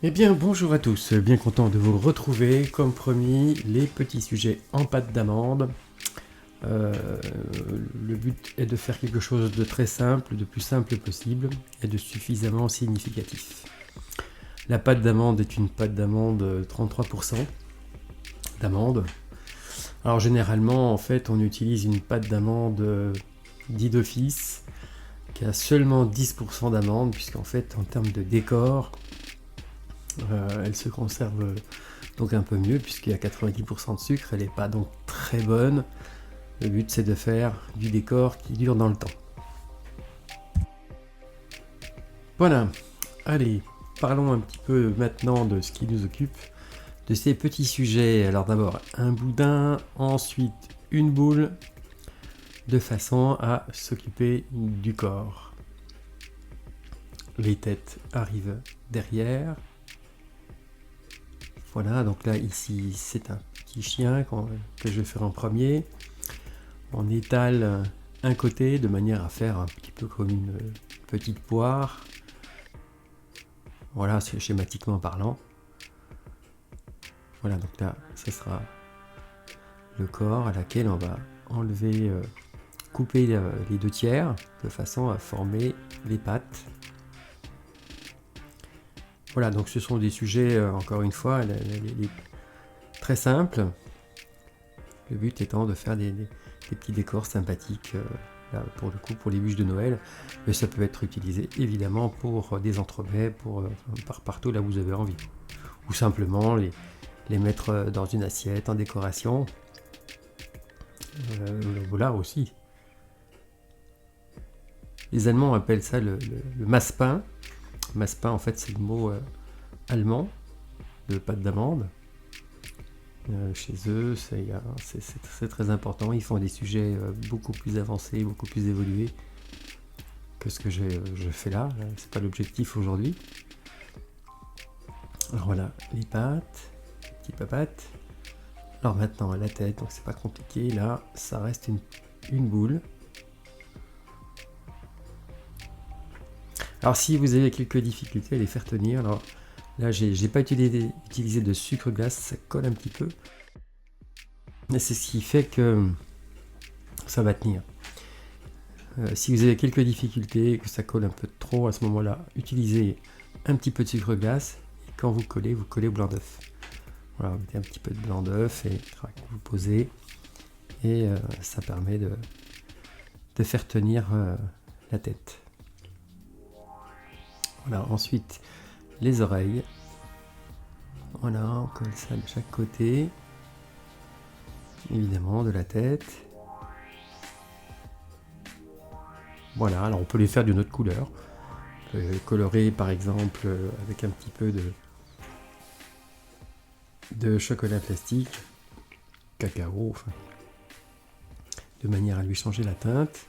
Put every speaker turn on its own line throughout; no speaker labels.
Eh bien, bonjour à tous, bien content de vous retrouver. Comme promis, les petits sujets en pâte d'amande. Euh, le but est de faire quelque chose de très simple, de plus simple possible et de suffisamment significatif. La pâte d'amande est une pâte d'amande 33% d'amande. Alors généralement, en fait, on utilise une pâte d'amande dit d'office qui a seulement 10% d'amande, puisqu'en fait, en termes de décor, elle se conserve donc un peu mieux puisqu'il y a 90% de sucre, elle n'est pas donc très bonne. Le but c'est de faire du décor qui dure dans le temps. Voilà, allez, parlons un petit peu maintenant de ce qui nous occupe, de ces petits sujets. Alors d'abord un boudin, ensuite une boule, de façon à s'occuper du corps. Les têtes arrivent derrière. Voilà, donc là ici c'est un petit chien que je vais faire en premier. On étale un côté de manière à faire un petit peu comme une petite poire. Voilà, c'est schématiquement parlant. Voilà, donc là, ce sera le corps à laquelle on va enlever, couper les deux tiers de façon à former les pattes. Voilà, donc ce sont des sujets, encore une fois, très simples. Le but étant de faire des petits décors sympathiques, là, pour le coup, pour les bûches de Noël. Mais ça peut être utilisé évidemment pour des entremets, pour partout là où vous avez envie. Ou simplement les mettre dans une assiette en décoration. Voilà aussi. Les Allemands appellent ça le massepain. Massepain, en fait, c'est le mot allemand de pâte d'amande. Chez eux, c'est très important. Ils font des sujets beaucoup plus avancés, beaucoup plus évolués que ce que je fais là. C'est pas l'objectif aujourd'hui. Alors voilà, les pattes, les petites papates. Alors maintenant, la tête, donc c'est pas compliqué. Là, ça reste une boule. Alors si vous avez quelques difficultés à les faire tenir, alors là j'ai pas utilisé de sucre glace, ça colle un petit peu. Et c'est ce qui fait que ça va tenir. Si vous avez quelques difficultés, que ça colle un peu trop à ce moment-là, utilisez un petit peu de sucre glace. Et quand vous collez au blanc d'œuf. Voilà, vous mettez un petit peu de blanc d'œuf et vous posez. Et ça permet de faire tenir la tête. Voilà, ensuite les oreilles. Voilà, on colle ça de chaque côté. Évidemment, de la tête. Voilà, alors on peut les faire d'une autre couleur. On peut les colorer par exemple avec un petit peu de chocolat plastique, cacao, enfin, de manière à lui changer la teinte.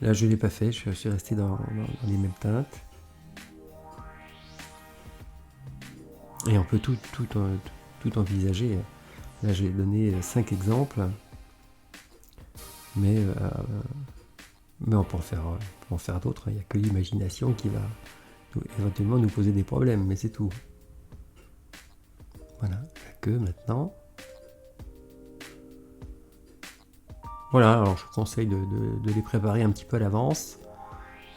Là je ne l'ai pas fait, je suis resté dans les mêmes teintes. Et on peut tout envisager. Là j'ai donné 5 exemples, mais on peut en faire d'autres. Il n'y a que l'imagination qui va éventuellement nous poser des problèmes, mais c'est tout. Voilà, la queue maintenant. Voilà, alors je vous conseille de les préparer un petit peu à l'avance.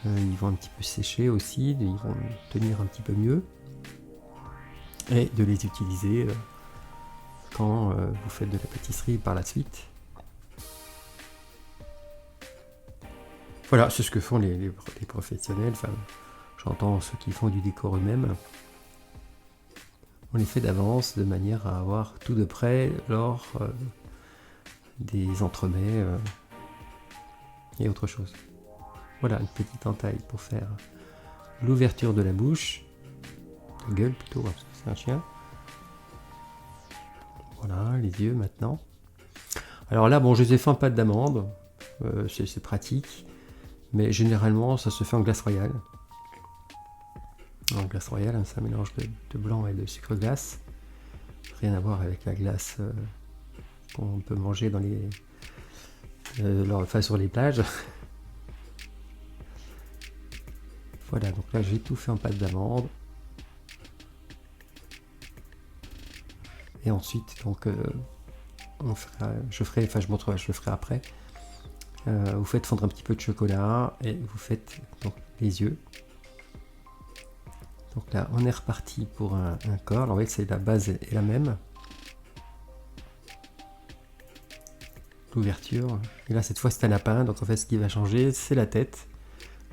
Ils vont un petit peu sécher aussi, ils vont tenir un petit peu mieux. Et de les utiliser quand vous faites de la pâtisserie par la suite. Voilà, c'est ce que font les professionnels, enfin, j'entends ceux qui font du décor eux-mêmes. On les fait d'avance de manière à avoir tout de près lors des entremets et autre chose. Voilà, une petite entaille pour faire l'ouverture de la bouche, la gueule plutôt, parce que c'est un chien. Voilà, les yeux maintenant. Alors là, bon, je les ai fait en pâte d'amande, c'est pratique, mais généralement ça se fait en glace royale. En glace royale, c'est un mélange de blanc et de sucre glace. Rien à voir avec la glace qu'on peut manger dans sur les plages. Voilà, donc là j'ai tout fait en pâte d'amande. Et ensuite, donc, je montrerai, je le ferai après. Vous faites fondre un petit peu de chocolat et vous faites donc les yeux. Donc là, on est reparti pour un corps. Alors, vous voyez que c'est la base est la même. L'ouverture. Et là, cette fois, c'est un lapin. Donc, en fait, ce qui va changer, c'est la tête.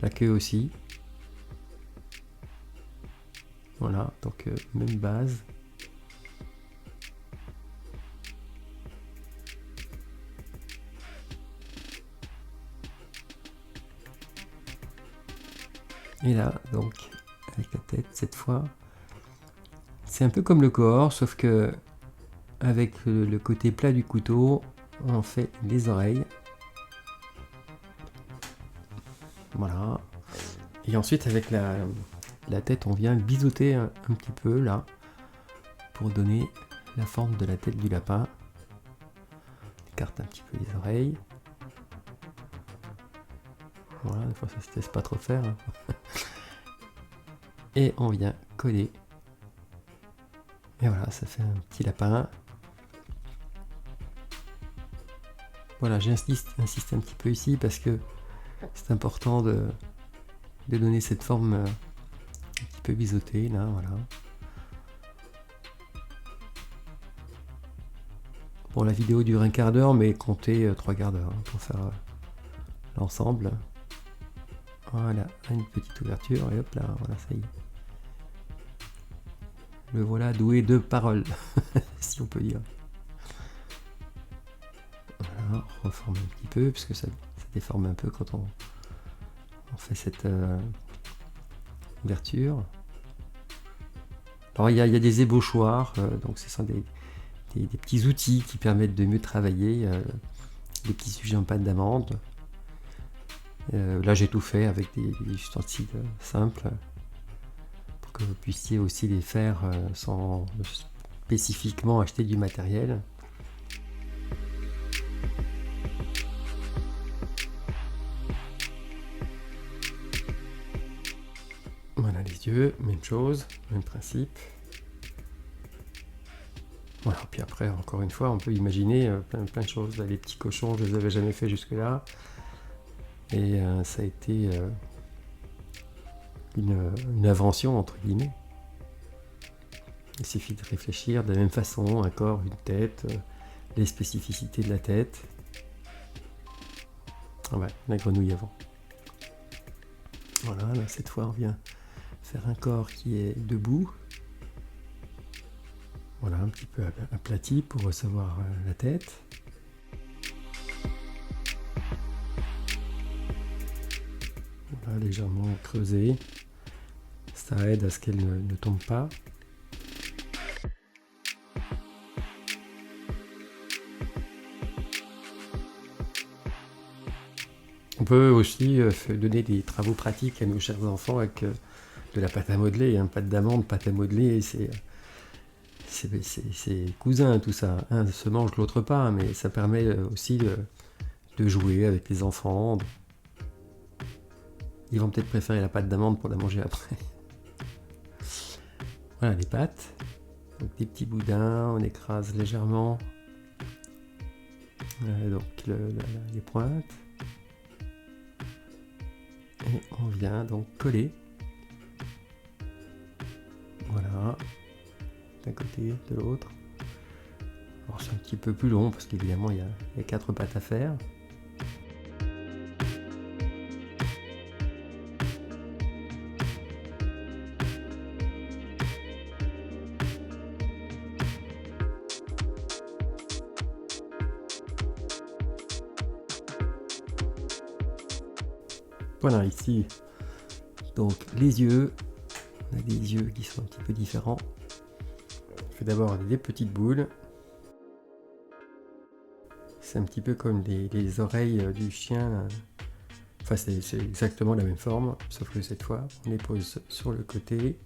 La queue aussi. Voilà. Donc, même base. Et là, donc, avec la tête, cette fois, c'est un peu comme le corps, sauf que avec le côté plat du couteau, on fait les oreilles. Voilà. Et ensuite, avec la tête, on vient biseauter un petit peu, là, pour donner la forme de la tête du lapin. On écarte un petit peu les oreilles. Voilà, des fois ça se laisse pas trop faire. Et on vient coller. Et voilà, ça fait un petit lapin. Voilà, j'insiste un petit peu ici parce que c'est important de donner cette forme un petit peu biseautée, là, voilà. Bon, la vidéo dure un quart d'heure, mais comptez 3 quarts d'heure pour faire l'ensemble. Voilà, une petite ouverture, et hop là, voilà, ça y est. Le voilà doué de parole, si on peut dire. Voilà, on reforme un petit peu, puisque ça déforme un peu quand on fait cette ouverture. Alors il y a des ébauchoirs, donc ce sont des petits outils qui permettent de mieux travailler des petits sujets en pâte d'amande. Là j'ai tout fait avec des ustensiles simples pour que vous puissiez aussi les faire sans spécifiquement acheter du matériel. Voilà les yeux, même chose, même principe. Voilà, puis après, encore une fois, on peut imaginer plein de choses. Là, les petits cochons, je ne les avais jamais fait jusque-là. Et ça a été une invention, entre guillemets. Il suffit de réfléchir de la même façon, un corps, une tête, les spécificités de la tête. Ah ouais, la grenouille avant. Voilà, là, cette fois, on vient faire un corps qui est debout. Voilà, un petit peu aplati pour recevoir la tête. Voilà, légèrement creusé. Ça aide à ce qu'elle ne tombe pas. On peut aussi donner des travaux pratiques à nos chers enfants avec de la pâte à modeler, pâte d'amande, pâte à modeler, c'est cousin tout ça. Un se mange, l'autre pas, mais ça permet aussi de jouer avec les enfants. Ils vont peut-être préférer la pâte d'amande pour la manger après. Voilà les pâtes. Donc des petits boudins, on écrase légèrement. Donc les pointes. Et on vient donc coller. Voilà. D'un côté, de l'autre. Alors c'est un petit peu plus long parce qu'évidemment il y a 4 pattes à faire. Voilà ici donc les yeux. On a des yeux qui sont un petit peu différents. Je fais d'abord des petites boules. C'est un petit peu comme les oreilles du chien. Enfin, c'est exactement la même forme, sauf que cette fois, on les pose sur le côté.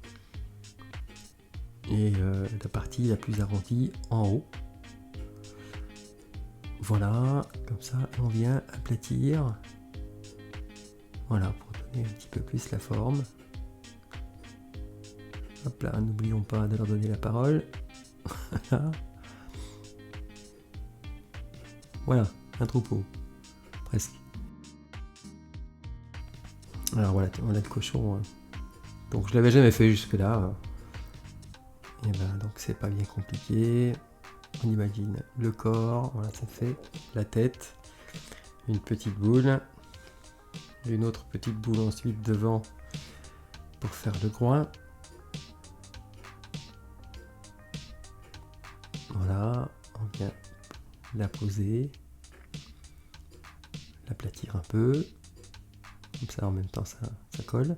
Et la partie la plus arrondie en haut. Voilà, comme ça, on vient aplatir. Voilà, pour donner un petit peu plus la forme. Hop là, n'oublions pas de leur donner la parole. Voilà. Voilà, un troupeau, presque. Alors voilà, le cochon. Donc je l'avais jamais fait jusque là. Et ben donc c'est pas bien compliqué. On imagine le corps, voilà, ça fait la tête, une petite boule, une autre petite boule ensuite devant pour faire le groin. Voilà, on vient la poser, l'aplatir un peu, comme ça en même temps ça colle.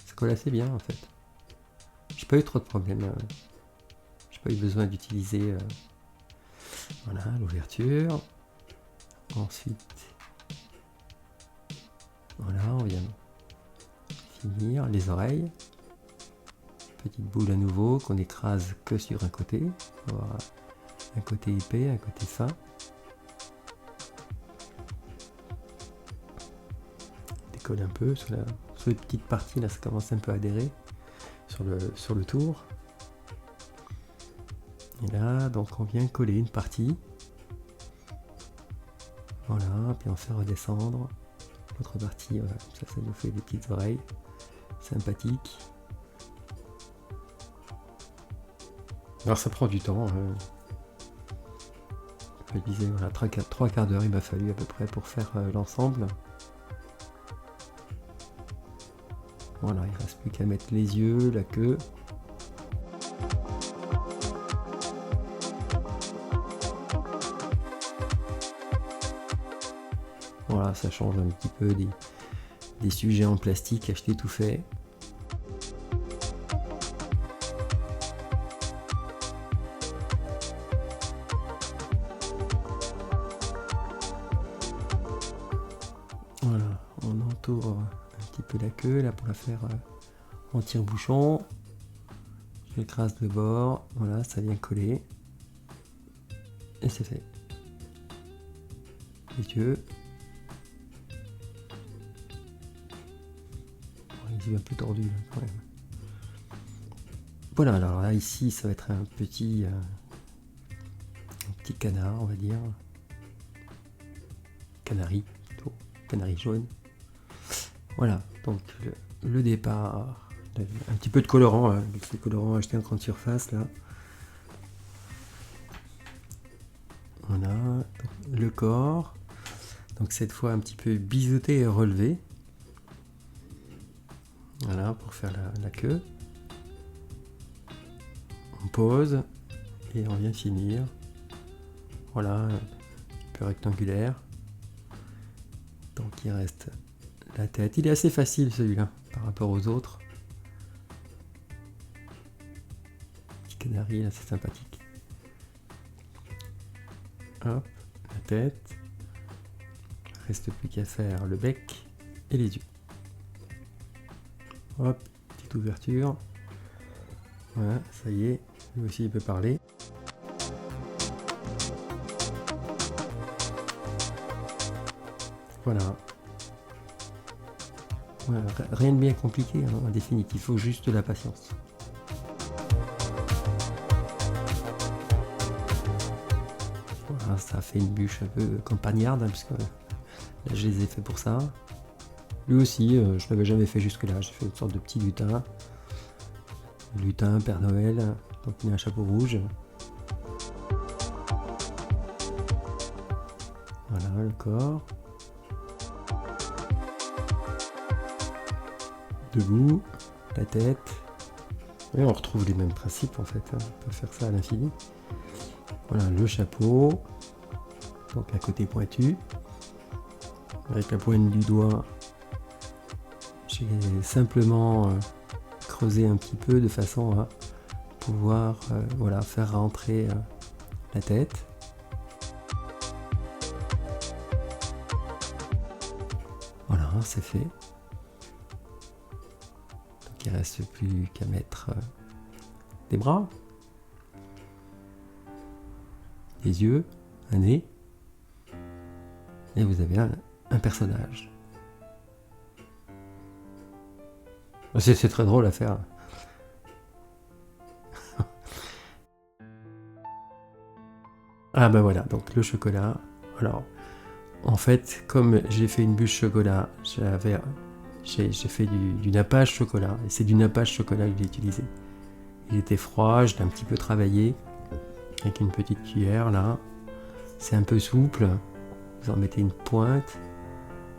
Ça colle assez bien en fait. J'ai pas eu trop de problèmes. J'ai pas eu besoin d'utiliser voilà, l'ouverture. Ensuite, voilà, on vient finir les oreilles. Petite boule à nouveau qu'on écrase que sur un côté. On va avoir un côté épais, un côté fin. Décolle un peu sur les petites parties, là ça commence un peu à adhérer sur le tour. Et là, donc on vient coller une partie. Voilà, puis on fait redescendre l'autre partie. Voilà. Ça nous fait des petites oreilles sympathiques. Alors ça prend du temps. Je disais, voilà, 3 quarts d'heure il m'a fallu à peu près pour faire l'ensemble. Voilà, il ne reste plus qu'à mettre les yeux, la queue. Voilà, ça change un petit peu des sujets en plastique achetés tout fait. Voilà, on entoure un petit peu la queue là pour la faire en tire-bouchon. J'écrase le bord, voilà, ça vient coller. Et c'est fait. Les yeux. Il est un peu tordu là, quand même. Voilà, alors là ici ça va être un petit canard, on va dire. Canari plutôt. Canari jaune. Voilà, donc le départ. Un petit peu de colorant, hein, ces colorants achetés en grande surface là. Voilà, le corps. Donc cette fois un petit peu biseauté et relevé. Voilà, pour faire la queue. On pose et on vient finir. Voilà, un peu rectangulaire. Donc il reste la tête. Il est assez facile celui-là par rapport aux autres. Petit canari, là c'est sympathique. Hop, la tête. Reste plus qu'à faire le bec et les yeux. Hop, petite ouverture. Voilà, ça y est, lui aussi il peut parler. Voilà. Voilà, rien de bien compliqué, hein, en définitive, il faut juste de la patience. Voilà, ça fait une bûche un peu campagnarde, hein, parce que là je les ai fait pour ça. Lui aussi, je l'avais jamais fait jusque là, j'ai fait une sorte de petit lutin. Lutin, Père Noël, donc il a un chapeau rouge. Voilà le corps. Debout, la tête. Et on retrouve les mêmes principes en fait, hein. On peut faire ça à l'infini. Voilà le chapeau, donc un côté pointu. Avec la pointe du doigt, j'ai simplement creusé un petit peu de façon à pouvoir voilà, faire rentrer la tête. Voilà, c'est fait. Donc il ne reste plus qu'à mettre des bras, des yeux, un nez, et vous avez un personnage. C'est très drôle à faire. Ah bah voilà, donc le chocolat. Alors, en fait, comme j'ai fait une bûche chocolat, j'ai fait du nappage chocolat, et c'est du nappage chocolat que j'ai utilisé. Il était froid, je l'ai un petit peu travaillé avec une petite cuillère là. C'est un peu souple, vous en mettez une pointe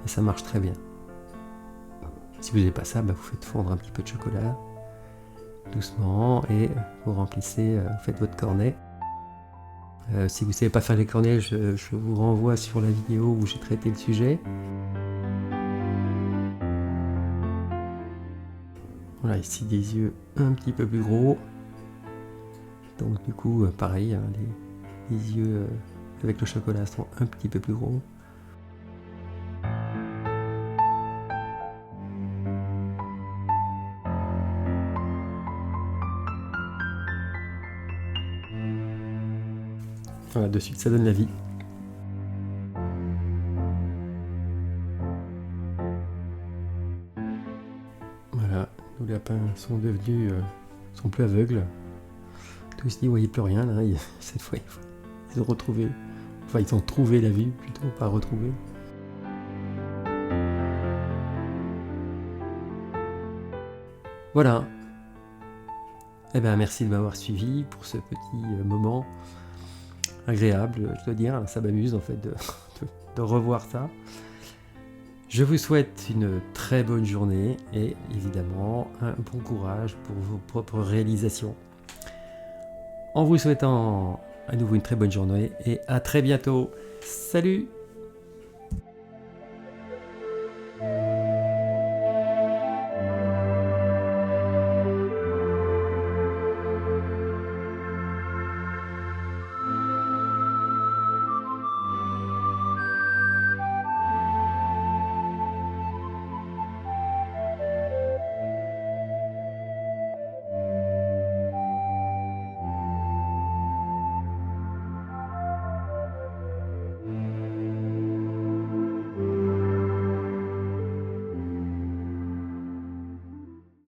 et ça marche très bien. Si vous n'avez pas ça, bah vous faites fondre un petit peu de chocolat doucement et vous remplissez, vous faites votre cornet. Si vous ne savez pas faire les cornets, je vous renvoie sur la vidéo où j'ai traité le sujet. Voilà, ici des yeux un petit peu plus gros. Donc du coup, pareil, hein, les yeux avec le chocolat sont un petit peu plus gros. Voilà, de suite ça donne la vie. Voilà, nos lapins sont devenus, sont plus aveugles. Tous ils ne voyaient plus rien là, cette fois ils ont retrouvé, enfin ils ont trouvé la vue plutôt, pas retrouvé. Voilà. Eh bien merci de m'avoir suivi pour ce petit moment agréable, je dois dire, ça m'amuse en fait de revoir ça. Je vous souhaite une très bonne journée et évidemment un bon courage pour vos propres réalisations. En vous souhaitant à nouveau une très bonne journée et à très bientôt. Salut!